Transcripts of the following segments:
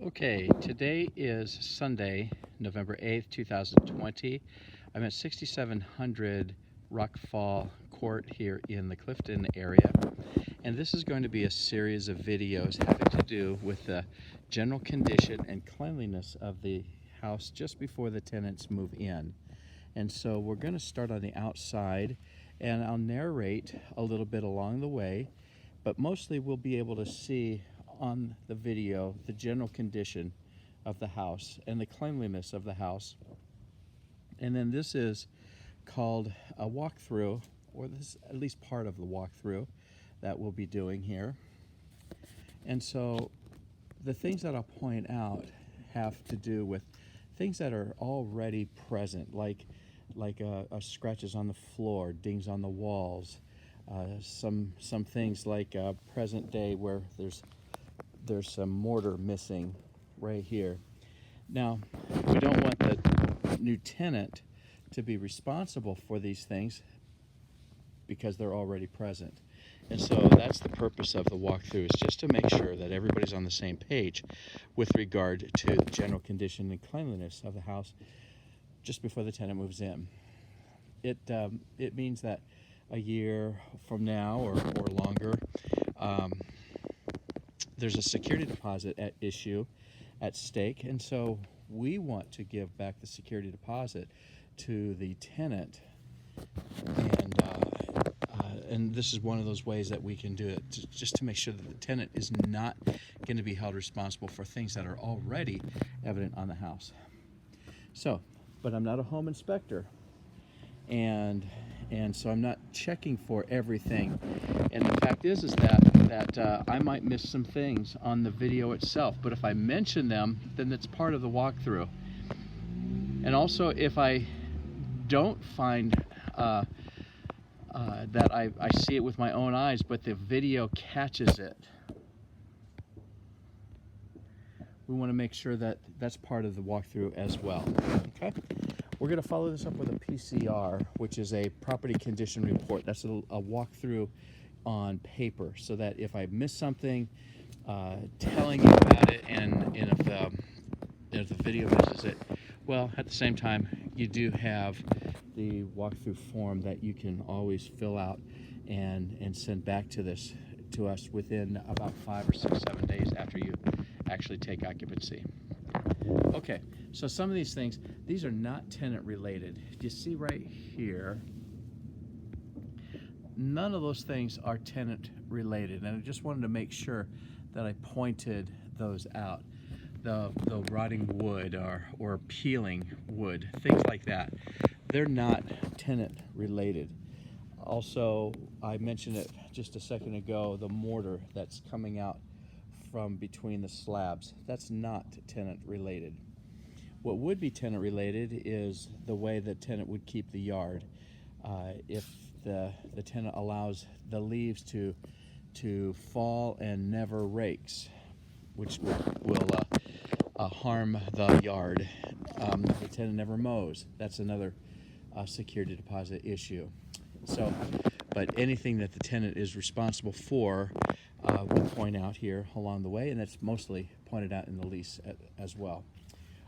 Okay, today is Sunday, November 8th, 2020. I'm at 6700 Rockfall Court here in the Clifton area, and this is going to be a series of videos having to do with the general condition and cleanliness of the house just before the tenants move in. And so we're going to start on the outside, and I'll narrate a little bit along the way, but mostly we'll be able to see on the video the general condition of the house and the cleanliness of the house. And then this is called a walkthrough, or this is at least part of the walkthrough that we'll be doing here. And so the things that I'll point out have to do with things that are already present, like scratches on the floor, dings on the walls, some things like present day where there's some mortar missing right here. Now, we don't want the new tenant to be responsible for these things because they're already present. And so that's the purpose of the walkthrough, is just to make sure that everybody's on the same page with regard to the general condition and cleanliness of the house just before the tenant moves in. It means that a year from now or longer, there's a security deposit at issue, at stake, and so we want to give back the security deposit to the tenant, and this is one of those ways that we can do it, just to make sure that the tenant is not going to be held responsible for things that are already evident on the house. So, but I'm not a home inspector, and so I'm not checking for everything. And the fact is that I might miss some things on the video itself, but if I mention them, then it's part of the walkthrough. And also, if I don't find that I see it with my own eyes, but the video catches it, we want to make sure that that's part of the walkthrough as well. Okay? We're going to follow this up with a PCR, which is a property condition report. That's a walkthrough on paper, so that if I miss something, telling you about it, and if the video misses it, well, at the same time, you do have the walkthrough form that you can always fill out and send back to us within about 5 or 6, 7 days after you actually take occupancy. Okay, so some of these things, these are not tenant related. You see right here, none of those things are tenant related, and I just wanted to make sure that I pointed those out. The rotting wood or peeling wood, things like that, they're not tenant related. Also, I mentioned it just a second ago, the mortar that's coming out from between the slabs, that's not tenant related. What would be tenant related is the way the tenant would keep the yard. If the tenant allows the leaves to fall and never rakes, which will harm the yard. The tenant never mows. That's another security deposit issue. So, but anything that the tenant is responsible for, we'll point out here along the way, and that's mostly pointed out in the lease as well.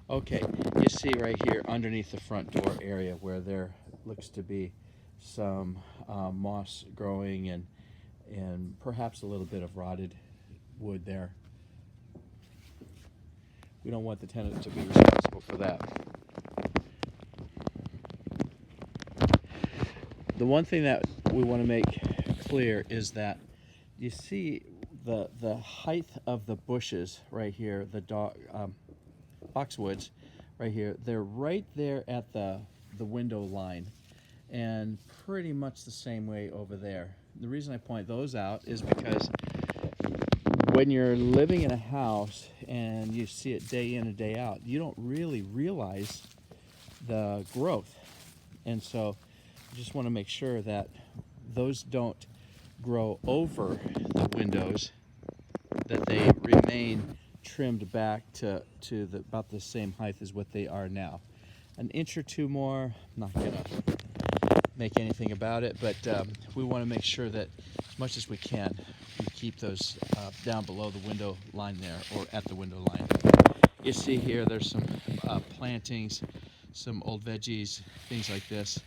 Okay, you see right here underneath the front door area where there looks to be some moss growing and perhaps a little bit of rotted wood there. We don't want the tenant to be responsible for that. The one thing that we want to make clear is that you see the height of the bushes right here, the boxwoods right here, they're right there at the window line, and pretty much the same way over there. The reason I point those out is because when you're living in a house and you see it day in and day out, you don't really realize the growth. And so I just want to make sure that those don't grow over the windows, that they remain trimmed back to about the same height as what they are now. An inch or two more, I'm not going to make anything about it, but we want to make sure that as much as we can, we keep those down below the window line there, or at the window line. You see here, there's some plantings, some old veggies, things like this.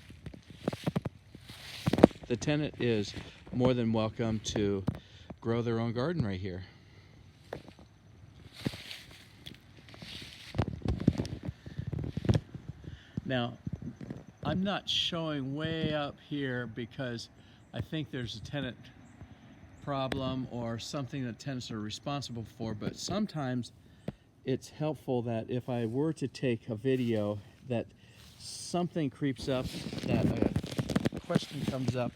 The tenant is more than welcome to grow their own garden right here. Now, I'm not showing way up here because I think there's a tenant problem or something that tenants are responsible for, but sometimes it's helpful that if I were to take a video that something creeps up, that a question comes up,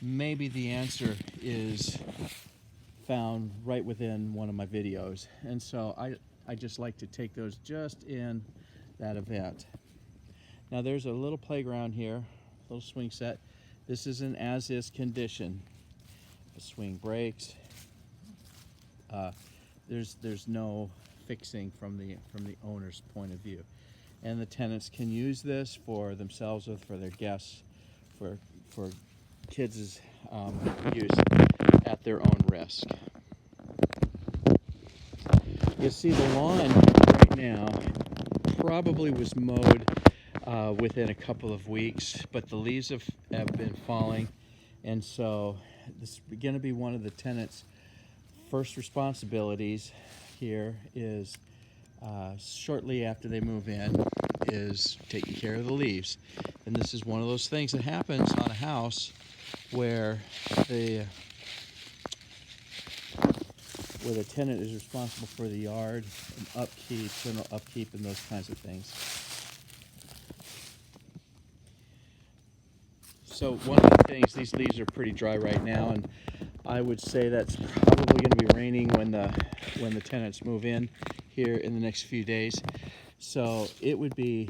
maybe the answer is found right within one of my videos. And so I just like to take those just in that event. Now there's a little playground here, a little swing set. This is an as-is condition. The swing breaks. There's no fixing from the owner's point of view, and the tenants can use this for themselves or for their guests, for kids' use at their own risk. You see the lawn right now probably was mowed within a couple of weeks, but the leaves have been falling, and so this is going to be one of the tenants' first responsibilities here is shortly after they move in is taking care of the leaves. And this is one of those things that happens on a house where the tenant is responsible for the yard and upkeep, general upkeep, and those kinds of things. So one of the things, these leaves are pretty dry right now, and I would say that's probably going to be raining when the tenants move in here in the next few days. So it would be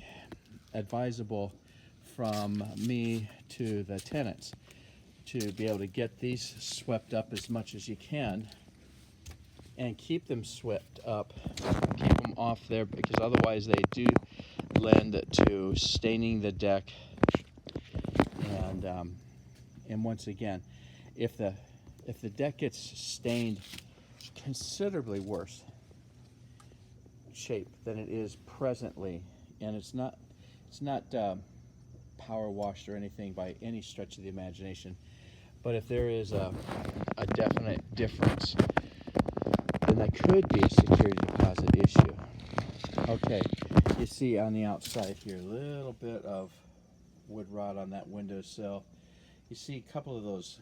advisable from me to the tenants to be able to get these swept up as much as you can and keep them swept up, keep them off there, because otherwise they do lend to staining the deck. And once again, if the deck gets stained considerably worse shape than it is presently, and it's not power washed or anything by any stretch of the imagination, but if there is a definite difference, then that could be a security deposit issue. Okay, you see on the outside here a little bit of wood rot on that windowsill. You see a couple of those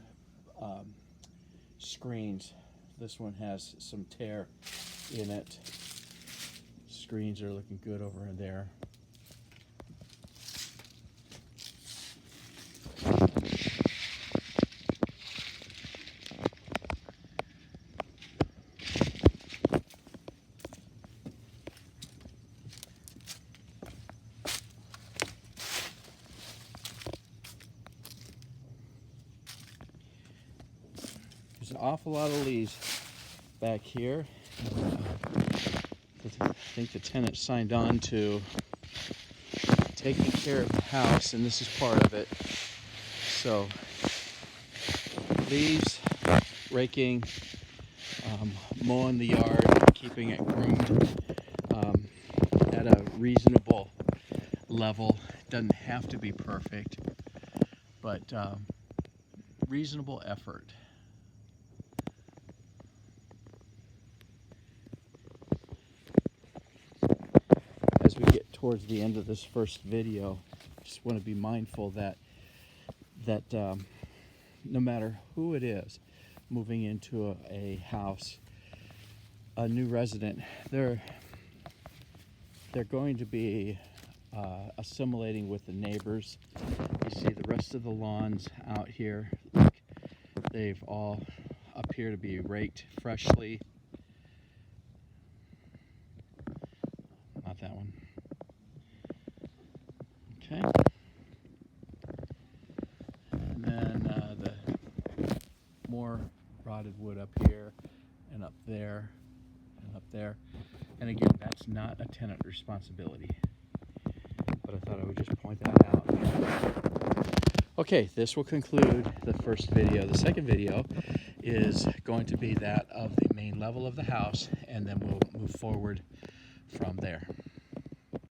screens. This one has some tear in it. Screens are looking good over there. There's an awful lot of leaves back here. I think the tenant signed on to taking care of the house, and this is part of it. So leaves, raking, mowing the yard, keeping it groomed at a reasonable level. Doesn't have to be perfect, but reasonable effort. As we get towards the end of this first video, I just want to be mindful that no matter who it is moving into a house, a new resident, they're going to be assimilating with the neighbors. You see the rest of the lawns out here, look, they've all appear to be raked freshly. Not that one. Okay. And then the more rotted wood up here and up there and up there. And again, that's not a tenant responsibility, but I thought I would just point that out. Okay, this will conclude the first video. The second video is going to be that of the main level of the house, and then we'll move forward from there.